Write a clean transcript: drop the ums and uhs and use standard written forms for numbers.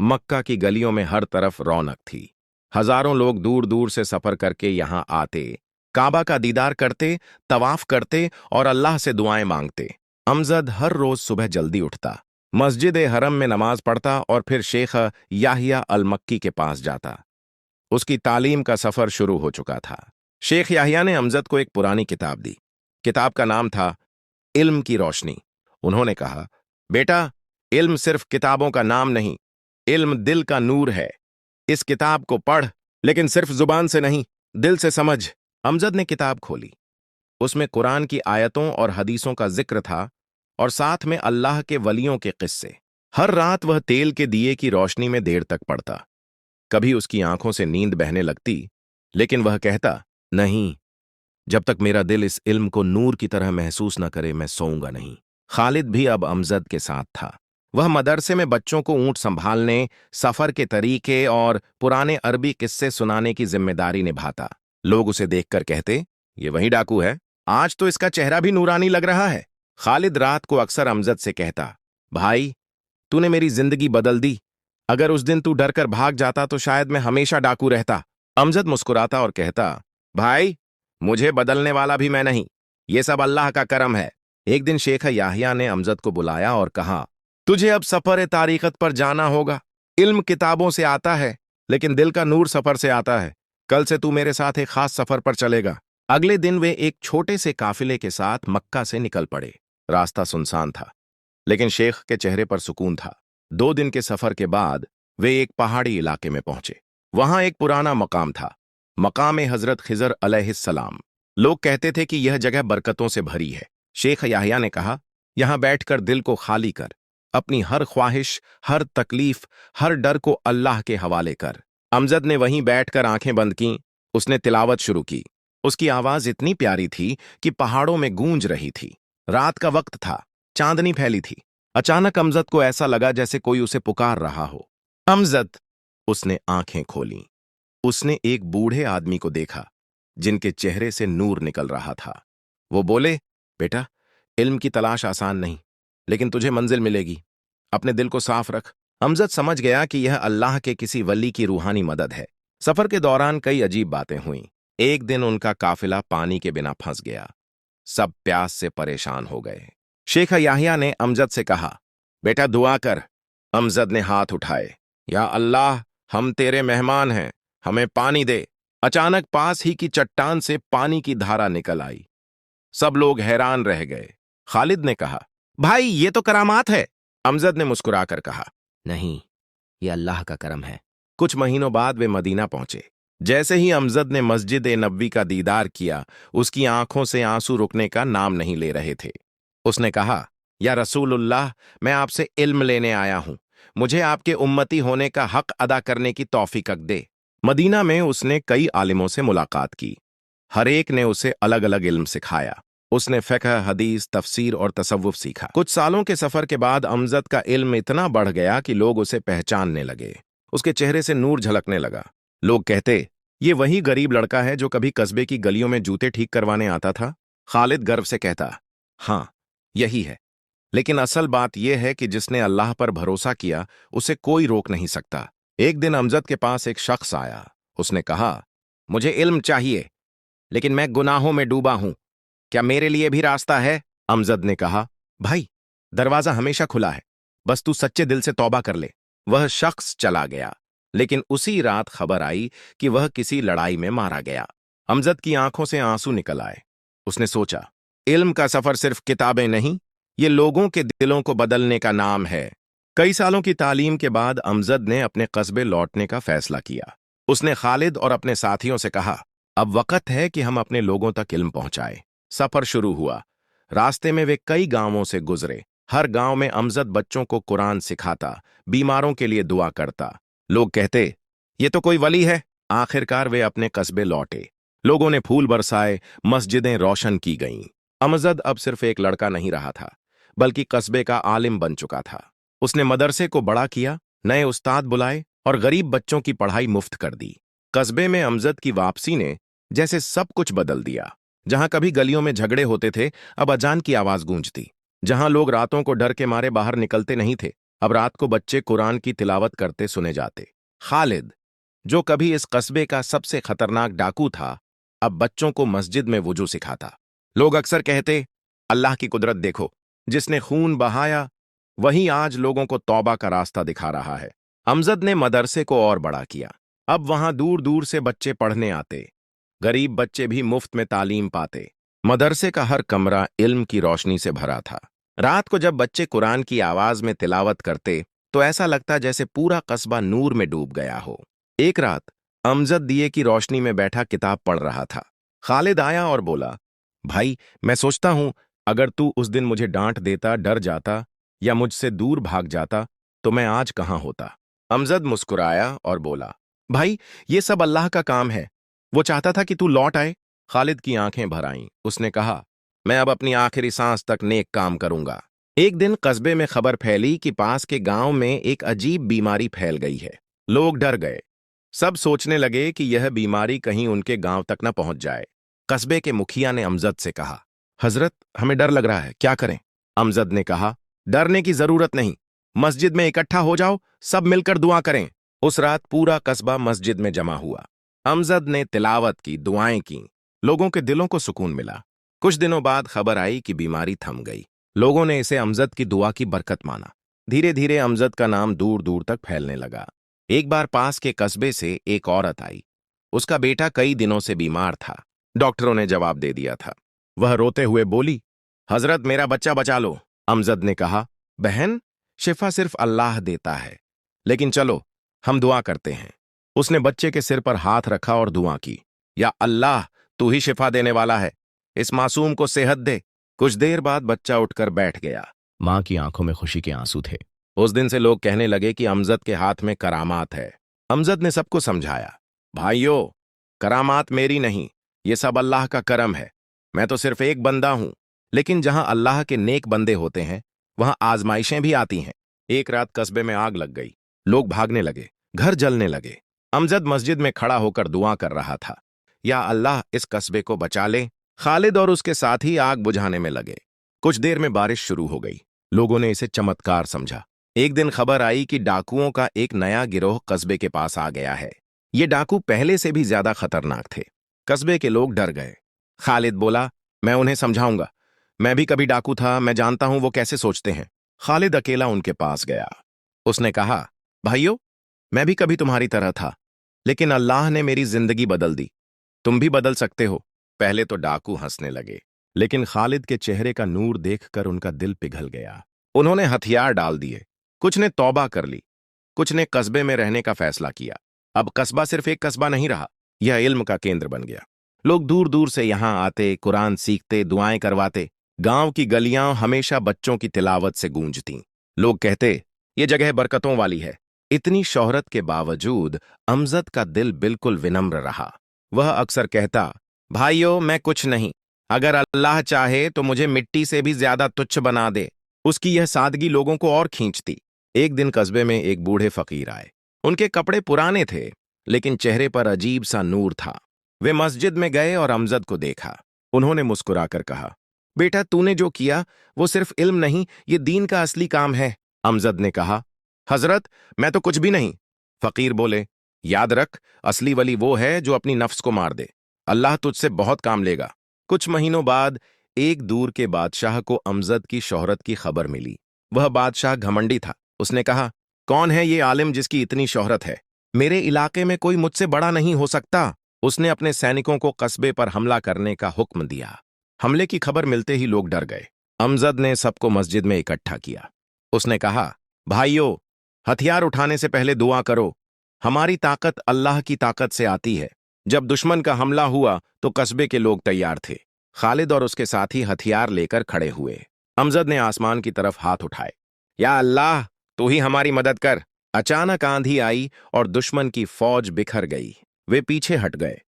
मक्का की गलियों में हर तरफ रौनक थी। हजारों लोग दूर दूर से सफर करके यहां आते, काबा का दीदार करते, तवाफ करते और अल्लाह से दुआएं मांगते। अमजद हर रोज सुबह जल्दी उठता, मस्जिद हरम में नमाज पढ़ता और फिर शेख याहिया अल मक्की के पास जाता। उसकी तालीम का सफर शुरू हो चुका था। शेख याहिया ने अमजद को एक पुरानी किताब दी। किताब का नाम था इल्म की रोशनी। उन्होंने कहा, बेटा, इल्म सिर्फ किताबों का नाम नहीं, इल्म दिल का नूर है। इस किताब को पढ़, लेकिन सिर्फ जुबान से नहीं, दिल से समझ। अमजद ने किताब खोली। उसमें कुरान की आयतों और हदीसों का जिक्र था और साथ में अल्लाह के वलियों के किस्से। हर रात वह तेल के दिए की रोशनी में देर तक पढ़ता। कभी उसकी आंखों से नींद बहने लगती, लेकिन वह कहता, नहीं, जब तक मेरा दिल इस इल्म को नूर की तरह महसूस न करे, मैं सोऊंगा नहीं। खालिद भी अब अमजद के साथ था। वह मदरसे में बच्चों को ऊंट संभालने, सफर के तरीके और पुराने अरबी किस्से सुनाने की जिम्मेदारी निभाता। लोग उसे देखकर कहते, ये वही डाकू है, आज तो इसका चेहरा भी नूरानी लग रहा है। खालिद रात को अक्सर अमजद से कहता, भाई, तूने मेरी जिंदगी बदल दी। अगर उस दिन तू डरकर भाग जाता तो शायद मैं हमेशा डाकू रहता। अमजद मुस्कुराता और कहता, भाई, मुझे बदलने वाला भी मैं नहीं, ये सब अल्लाह का करम है। एक दिन शेख याहिया ने अमजद को बुलाया और कहा, तुझे अब सफर तारीखत पर जाना होगा। इल्म किताबों से आता है, लेकिन दिल का नूर सफर से आता है। कल से तू मेरे साथ एक खास सफर पर चलेगा। अगले दिन वे एक छोटे से काफिले के साथ मक्का से निकल पड़े। रास्ता सुनसान था, लेकिन शेख के चेहरे पर सुकून था। 2 दिन के सफर के बाद वे एक पहाड़ी इलाके में पहुंचे। वहां एक पुराना मकाम था, मकाम हजरत खिजर अलैहिस्सलाम। लोग कहते थे कि यह जगह बरकतों से भरी है। शेख याहिया ने कहा, यहां बैठकर दिल को खाली कर, अपनी हर ख्वाहिश, हर तकलीफ, हर डर को अल्लाह के हवाले कर। अमजद ने वहीं बैठकर आंखें बंद कीं। उसने तिलावत शुरू की। उसकी आवाज इतनी प्यारी थी कि पहाड़ों में गूंज रही थी। रात का वक्त था, चांदनी फैली थी। अचानक अमजद को ऐसा लगा जैसे कोई उसे पुकार रहा हो। अमजद! उसने आंखें खोलीं। उसने एक बूढ़े आदमी को देखा, जिनके चेहरे से नूर निकल रहा था। वो बोले, बेटा, इल्म की तलाश आसान नहीं, लेकिन तुझे मंजिल मिलेगी। अपने दिल को साफ रख। अमजद समझ गया कि यह अल्लाह के किसी वली की रूहानी मदद है। सफर के दौरान कई अजीब बातें हुईं। एक दिन उनका काफिला पानी के बिना फंस गया। सब प्यास से परेशान हो गए। शेख याहिया ने अमजद से कहा, बेटा, दुआ कर। अमजद ने हाथ उठाए, या अल्लाह, हम तेरे मेहमान हैं, हमें पानी दे। अचानक पास ही की चट्टान से पानी की धारा निकल आई। सब लोग हैरान रह गए। खालिद ने कहा, भाई, ये तो करामात है। अमजद ने मुस्कुराकर कहा, नहीं, ये अल्लाह का करम है। कुछ महीनों बाद वे मदीना पहुंचे। जैसे ही अमजद ने मस्जिद नबवी का दीदार किया, उसकी आंखों से आंसू रुकने का नाम नहीं ले रहे थे। उसने कहा, या रसूलुल्लाह, मैं आपसे इल्म लेने आया हूं। मुझे आपके उम्मती होने का हक अदा करने की तौफीक दे। मदीना में उसने कई आलिमों से मुलाकात की। हर एक ने उसे अलग अलग इल्म सिखाया। उसने फ़िक़्ह, हदीस, तफसीर और तसव्वुफ सीखा। कुछ सालों के सफर के बाद अमजद का इल्म इतना बढ़ गया कि लोग उसे पहचानने लगे। उसके चेहरे से नूर झलकने लगा। लोग कहते, ये वही गरीब लड़का है जो कभी कस्बे की गलियों में जूते ठीक करवाने आता था। खालिद गर्व से कहता, हाँ, यही है। लेकिन असल बात यह है कि जिसने अल्लाह पर भरोसा किया, उसे कोई रोक नहीं सकता। एक दिन अमजद के पास एक शख्स आया। उसने कहा, मुझे इल्म चाहिए, लेकिन मैं गुनाहों में डूबा हूं। क्या मेरे लिए भी रास्ता है? अमजद ने कहा, भाई, दरवाजा हमेशा खुला है, बस तू सच्चे दिल से तौबा कर ले। वह शख्स चला गया, लेकिन उसी रात खबर आई कि वह किसी लड़ाई में मारा गया। अमजद की आंखों से आंसू निकल आए। उसने सोचा, इल्म का सफर सिर्फ किताबें नहीं, ये लोगों के दिलों को बदलने का नाम है। कई सालों की तालीम के बाद अमजद ने अपने कस्बे लौटने का फैसला किया। उसने खालिद और अपने साथियों से कहा, अब वक्त है कि हम अपने लोगों तक इल्म पहुंचाएं। सफर शुरू हुआ। रास्ते में वे कई गांवों से गुजरे। हर गांव में अमजद बच्चों को कुरान सिखाता, बीमारों के लिए दुआ करता। लोग कहते, ये तो कोई वली है। आखिरकार वे अपने कस्बे लौटे। लोगों ने फूल बरसाए, मस्जिदें रोशन की गईं। अमजद अब सिर्फ एक लड़का नहीं रहा था, बल्कि कस्बे का आलिम बन चुका था। उसने मदरसे को बड़ा किया, नए उस्ताद बुलाए और गरीब बच्चों की पढ़ाई मुफ्त कर दी। कस्बे में अमजद की वापसी ने जैसे सब कुछ बदल दिया। जहां कभी गलियों में झगड़े होते थे, अब अजान की आवाज गूंजती। जहां लोग रातों को डर के मारे बाहर निकलते नहीं थे, अब रात को बच्चे कुरान की तिलावत करते सुने जाते। खालिद, जो कभी इस कस्बे का सबसे खतरनाक डाकू था, अब बच्चों को मस्जिद में वुजू सिखाता। लोग अक्सर कहते, अल्लाह की कुदरत देखो, जिसने खून बहाया वही आज लोगों को तौबा का रास्ता दिखा रहा है। अमजद ने मदरसे को और बड़ा किया। अब वहां दूर दूर से बच्चे पढ़ने आते। गरीब बच्चे भी मुफ्त में तालीम पाते। मदरसे का हर कमरा इल्म की रोशनी से भरा था। रात को जब बच्चे कुरान की आवाज में तिलावत करते तो ऐसा लगता जैसे पूरा कस्बा नूर में डूब गया हो। एक रात अमजद दिए की रोशनी में बैठा किताब पढ़ रहा था। खालिद आया और बोला, भाई, मैं सोचता हूं अगर तू उस दिन मुझे डांट देता, डर जाता या मुझसे दूर भाग जाता तो मैं आज कहां होता। अमजद मुस्कुराया और बोला, भाई, ये सब अल्लाह का काम है। वो चाहता था कि तू लौट आए। खालिद की आंखें भर आईं। उसने कहा, मैं अब अपनी आखिरी सांस तक नेक काम करूंगा। एक दिन कस्बे में खबर फैली कि पास के गांव में एक अजीब बीमारी फैल गई है। लोग डर गए। सब सोचने लगे कि यह बीमारी कहीं उनके गांव तक न पहुंच जाए। कस्बे के मुखिया ने अमजद से कहा, हजरत, हमें डर लग रहा है, क्या करें? अमजद ने कहा, डरने की जरूरत नहीं, मस्जिद में इकट्ठा हो जाओ, सब मिलकर दुआ करें। उस रात पूरा कस्बा मस्जिद में जमा हुआ। अमजद ने तिलावत की, दुआएं की। लोगों के दिलों को सुकून मिला। कुछ दिनों बाद खबर आई कि बीमारी थम गई। लोगों ने इसे अमजद की दुआ की बरकत माना। धीरे धीरे अमजद का नाम दूर दूर तक फैलने लगा। एक बार पास के कस्बे से एक औरत आई। उसका बेटा कई दिनों से बीमार था। डॉक्टरों ने जवाब दे दिया था। वह रोते हुए बोली, हजरत, मेरा बच्चा बचा लो। अमजद ने कहा, बहन, शिफा सिर्फ अल्लाह देता है, लेकिन चलो हम दुआ करते हैं। उसने बच्चे के सिर पर हाथ रखा और दुआ की, या अल्लाह, तू ही शिफा देने वाला है, इस मासूम को सेहत दे। कुछ देर बाद बच्चा उठकर बैठ गया। मां की आंखों में खुशी के आंसू थे। उस दिन से लोग कहने लगे कि अमजद के हाथ में करामात है। अमजद ने सबको समझाया, भाइयों, करामात मेरी नहीं, ये सब अल्लाह का करम है। मैं तो सिर्फ एक बंदा हूं, लेकिन जहां अल्लाह के नेक बंदे होते हैं वहां आजमाइशें भी आती हैं। एक रात कस्बे में आग लग गई। लोग भागने लगे, घर जलने लगे। अमजद मस्जिद में खड़ा होकर दुआ कर रहा था, या अल्लाह, इस कस्बे को बचा ले। खालिद और उसके साथी आग बुझाने में लगे। कुछ देर में बारिश शुरू हो गई। लोगों ने इसे चमत्कार समझा। एक दिन खबर आई कि डाकुओं का एक नया गिरोह कस्बे के पास आ गया है। ये डाकू पहले से भी ज्यादा खतरनाक थे। कस्बे के लोग डर गए। खालिद बोला, मैं उन्हें समझाऊंगा। मैं भी कभी डाकू था, मैं जानता हूं वो कैसे सोचते हैं। खालिद अकेला उनके पास गया। उसने कहा, भाइयों, मैं भी कभी तुम्हारी तरह था, लेकिन अल्लाह ने मेरी जिंदगी बदल दी। तुम भी बदल सकते हो। पहले तो डाकू हंसने लगे, लेकिन खालिद के चेहरे का नूर देखकर उनका दिल पिघल गया। उन्होंने हथियार डाल दिए। कुछ ने तौबा कर ली, कुछ ने कस्बे में रहने का फैसला किया। अब कस्बा सिर्फ एक कस्बा नहीं रहा, यह इल्म का केंद्र बन गया। लोग दूर दूर से यहां आते, कुरान सीखते, दुआएं करवाते। गांव की गलियां हमेशा बच्चों की तिलावत से गूंजतीं। लोग कहते, ये जगह बरकतों वाली है। इतनी शोहरत के बावजूद अमजद का दिल बिल्कुल विनम्र रहा। वह अक्सर कहता, भाइयों, मैं कुछ नहीं, अगर अल्लाह चाहे तो मुझे मिट्टी से भी ज्यादा तुच्छ बना दे। उसकी यह सादगी लोगों को और खींचती। एक दिन कस्बे में एक बूढ़े फकीर आए। उनके कपड़े पुराने थे, लेकिन चेहरे पर अजीब सा नूर था। वे मस्जिद में गए और अमजद को देखा। उन्होंने मुस्कुराकर कहा, बेटा, तूने जो किया वो सिर्फ इल्म नहीं, ये दीन का असली काम है। अमजद ने कहा, हजरत, मैं तो कुछ भी नहीं। फकीर बोले, याद रख, असली वली वो है जो अपनी नफ्स को मार दे। अल्लाह तुझसे बहुत काम लेगा। कुछ महीनों बाद एक दूर के बादशाह को अमजद की शोहरत की खबर मिली। वह बादशाह घमंडी था। उसने कहा, कौन है ये आलिम जिसकी इतनी शोहरत है? मेरे इलाके में कोई मुझसे बड़ा नहीं हो सकता। उसने अपने सैनिकों को कस्बे पर हमला करने का हुक्म दिया। हमले की खबर मिलते ही लोग डर गए। अमजद ने सबको मस्जिद में इकट्ठा किया। उसने कहा, भाइयों, हथियार उठाने से पहले दुआ करो। हमारी ताकत अल्लाह की ताकत से आती है। जब दुश्मन का हमला हुआ तो कस्बे के लोग तैयार थे। खालिद और उसके साथी हथियार लेकर खड़े हुए। अमजद ने आसमान की तरफ हाथ उठाए, या अल्लाह, तू ही हमारी मदद कर। अचानक आंधी आई और दुश्मन की फौज बिखर गई। वे पीछे हट गए।